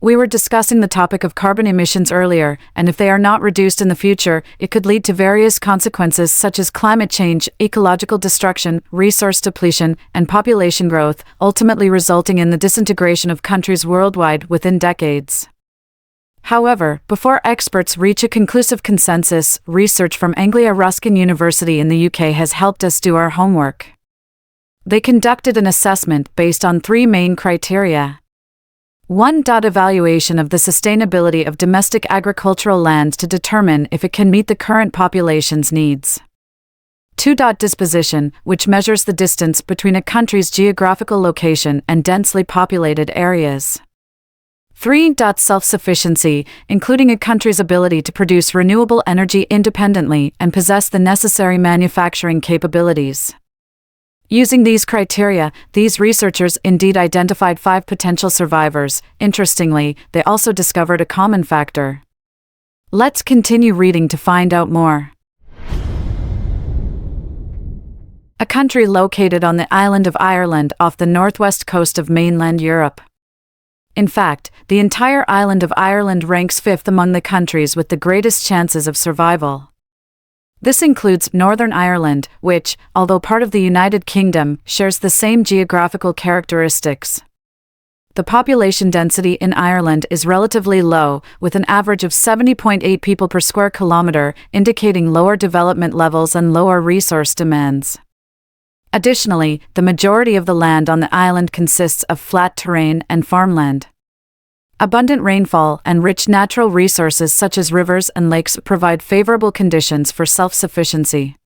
We were discussing the topic of carbon emissions earlier, and if they are not reduced in the future, it could lead to various consequences such as climate change, ecological destruction, resource depletion, and population growth, ultimately resulting in the disintegration of countries worldwide within decades. However, before experts reach a conclusive consensus, research from Anglia Ruskin University in the UK has helped us do our homework. They conducted an assessment based on three main criteria. 1. Evaluation of the sustainability of domestic agricultural land to determine if it can meet the current population's needs. 2. Disposition, which measures the distance between a country's geographical location and densely populated areas. 3. Self-sufficiency, including a country's ability to produce renewable energy independently and possess the necessary manufacturing capabilities. Using these criteria, these researchers indeed identified 5 potential survivors. Interestingly, they also discovered a common factor. Let's continue reading to find out more. A country located on the island of Ireland off the northwest coast of mainland Europe. In fact, the entire island of Ireland ranks 5th among the countries with the greatest chances of survival. This includes Northern Ireland, which, although part of the United Kingdom, shares the same geographical characteristics. The population density in Ireland is relatively low, with an average of 70.8 people per square kilometre, indicating lower development levels and lower resource demands. Additionally, the majority of the land on the island consists of flat terrain and farmland. Abundant rainfall and rich natural resources such as rivers and lakes provide favorable conditions for self-sufficiency.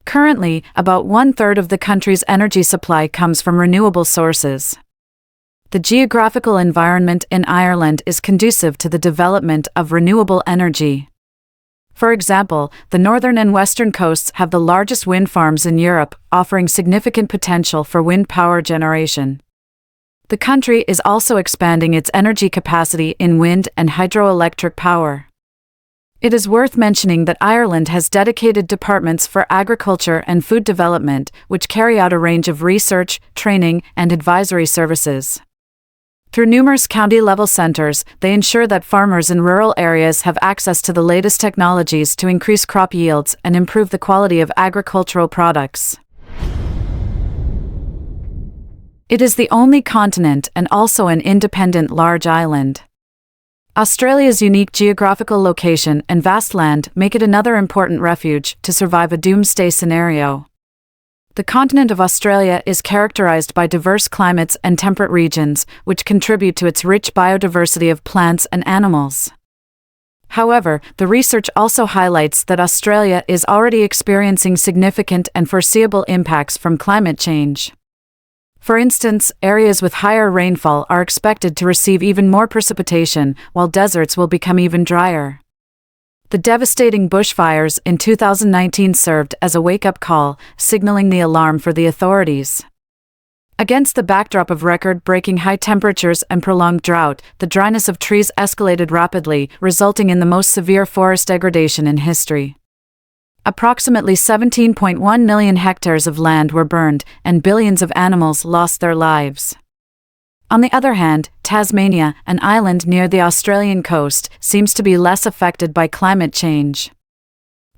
Currently, about 1/3 of the country's energy supply comes from renewable sources. The geographical environment in Ireland is conducive to the development of renewable energy. For example, the northern and western coasts have the largest wind farms in Europe, offering significant potential for wind power generation. The country is also expanding its energy capacity in wind and hydroelectric power. It is worth mentioning that Ireland has dedicated departments for agriculture and food development, which carry out a range of research, training, and advisory services. Through numerous county-level centres, they ensure that farmers in rural areas have access to the latest technologies to increase crop yields and improve the quality of agricultural products. It is the only continent and also an independent large island. Australia's unique geographical location and vast land make it another important refuge to survive a doomsday scenario. The continent of Australia is characterized by diverse climates and temperate regions, which contribute to its rich biodiversity of plants and animals. However, the research also highlights that Australia is already experiencing significant and foreseeable impacts from climate change. For instance, areas with higher rainfall are expected to receive even more precipitation, while deserts will become even drier. The devastating bushfires in 2019 served as a wake-up call, signaling the alarm for the authorities. Against the backdrop of record-breaking high temperatures and prolonged drought, the dryness of trees escalated rapidly, resulting in the most severe forest degradation in history. Approximately 17.1 million hectares of land were burned, and billions of animals lost their lives. On the other hand, Tasmania, an island near the Australian coast, seems to be less affected by climate change.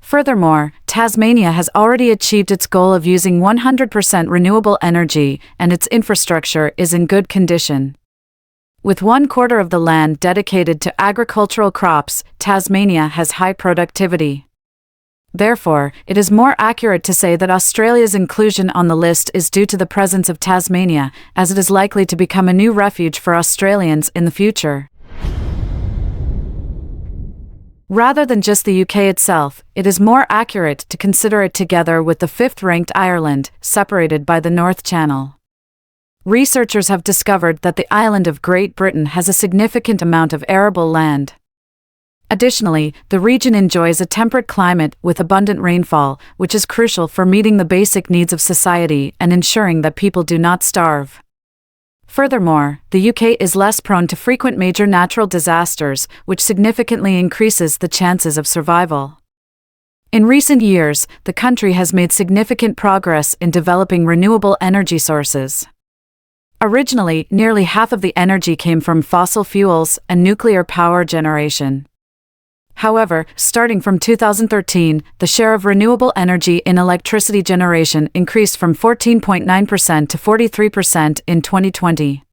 Furthermore, Tasmania has already achieved its goal of using 100% renewable energy, and its infrastructure is in good condition. With 1/4 of the land dedicated to agricultural crops, Tasmania has high productivity. Therefore, it is more accurate to say that Australia's inclusion on the list is due to the presence of Tasmania, as it is likely to become a new refuge for Australians in the future. Rather than just the UK itself, it is more accurate to consider it together with the 5th-ranked Ireland, separated by the North Channel. Researchers have discovered that the island of Great Britain has a significant amount of arable land. Additionally, the region enjoys a temperate climate with abundant rainfall, which is crucial for meeting the basic needs of society and ensuring that people do not starve. Furthermore, the UK is less prone to frequent major natural disasters, which significantly increases the chances of survival. In recent years, the country has made significant progress in developing renewable energy sources. Originally, nearly half of the energy came from fossil fuels and nuclear power generation. However, starting from 2013, the share of renewable energy in electricity generation increased from 14.9% to 43% in 2020.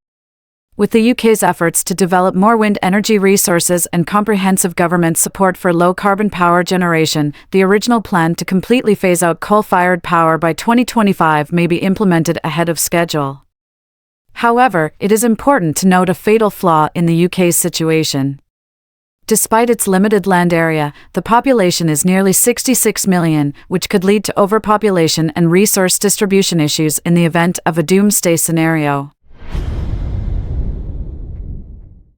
With the UK's efforts to develop more wind energy resources and comprehensive government support for low-carbon power generation, the original plan to completely phase out coal-fired power by 2025 may be implemented ahead of schedule. However, it is important to note a fatal flaw in the UK's situation. Despite its limited land area, the population is nearly 66 million, which could lead to overpopulation and resource distribution issues in the event of a doomsday scenario.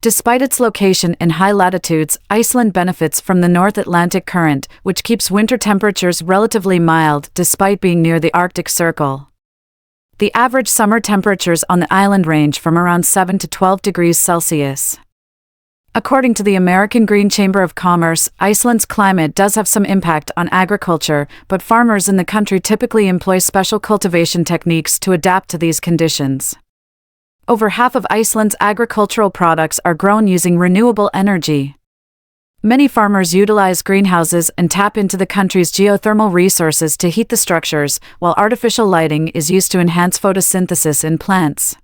Despite its location in high latitudes, Iceland benefits from the North Atlantic Current, which keeps winter temperatures relatively mild despite being near the Arctic Circle. The average summer temperatures on the island range from around 7 to 12 degrees Celsius. According to the American Green Chamber of Commerce, Iceland's climate does have some impact on agriculture, but farmers in the country typically employ special cultivation techniques to adapt to these conditions. Over half of Iceland's agricultural products are grown using renewable energy. Many farmers utilize greenhouses and tap into the country's geothermal resources to heat the structures, while artificial lighting is used to enhance photosynthesis in plants.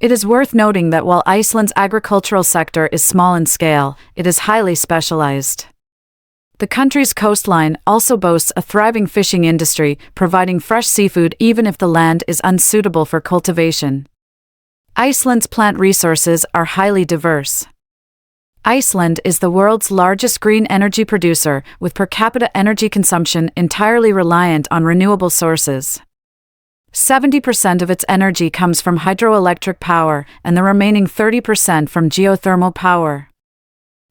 It is worth noting that while Iceland's agricultural sector is small in scale, it is highly specialized. The country's coastline also boasts a thriving fishing industry, providing fresh seafood even if the land is unsuitable for cultivation. Iceland's plant resources are highly diverse. Iceland is the world's largest green energy producer, with per capita energy consumption entirely reliant on renewable sources. 70% of its energy comes from hydroelectric power, and the remaining 30% from geothermal power.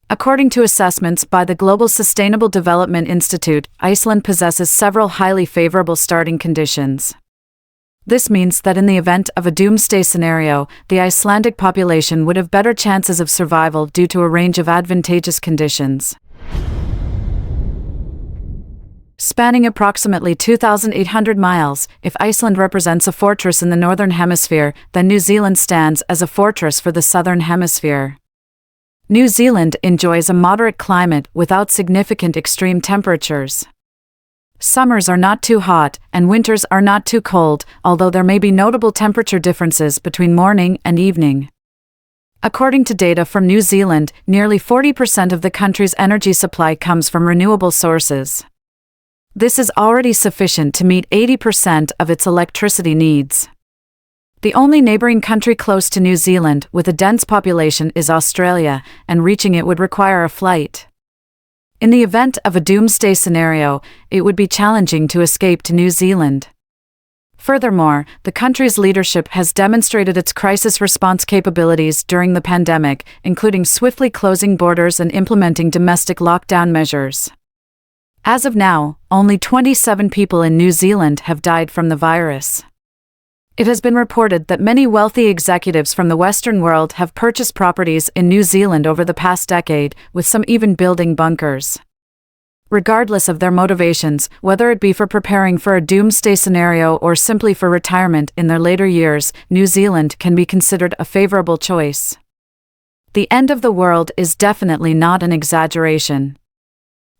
According to assessments by the Global Sustainable Development Institute, Iceland possesses several highly favorable starting conditions. This means that in the event of a doomsday scenario, the Icelandic population would have better chances of survival due to a range of advantageous conditions. Spanning approximately 2,800 miles, if Iceland represents a fortress in the Northern Hemisphere, then New Zealand stands as a fortress for the Southern Hemisphere. New Zealand enjoys a moderate climate without significant extreme temperatures. Summers are not too hot, and winters are not too cold, although there may be notable temperature differences between morning and evening. According to data from New Zealand, nearly 40% of the country's energy supply comes from renewable sources. This is already sufficient to meet 80% of its electricity needs. The only neighboring country close to New Zealand with a dense population is Australia, and reaching it would require a flight. In the event of a doomsday scenario, it would be challenging to escape to New Zealand. Furthermore, the country's leadership has demonstrated its crisis response capabilities during the pandemic, including swiftly closing borders and implementing domestic lockdown measures. As of now, only 27 people in New Zealand have died from the virus. It has been reported that many wealthy executives from the Western world have purchased properties in New Zealand over the past decade, with some even building bunkers. Regardless of their motivations, whether it be for preparing for a doomsday scenario or simply for retirement in their later years, New Zealand can be considered a favorable choice. The end of the world is definitely not an exaggeration.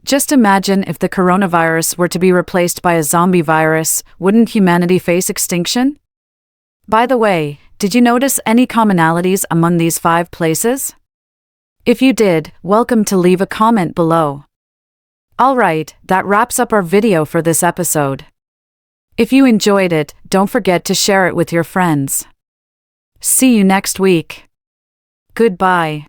Just imagine if the coronavirus were to be replaced by a zombie virus, wouldn't humanity face extinction? By the way, did you notice any commonalities among these 5 places? If you did, welcome to leave a comment below. Alright, that wraps up our video for this episode. If you enjoyed it, don't forget to share it with your friends. See you next week. Goodbye.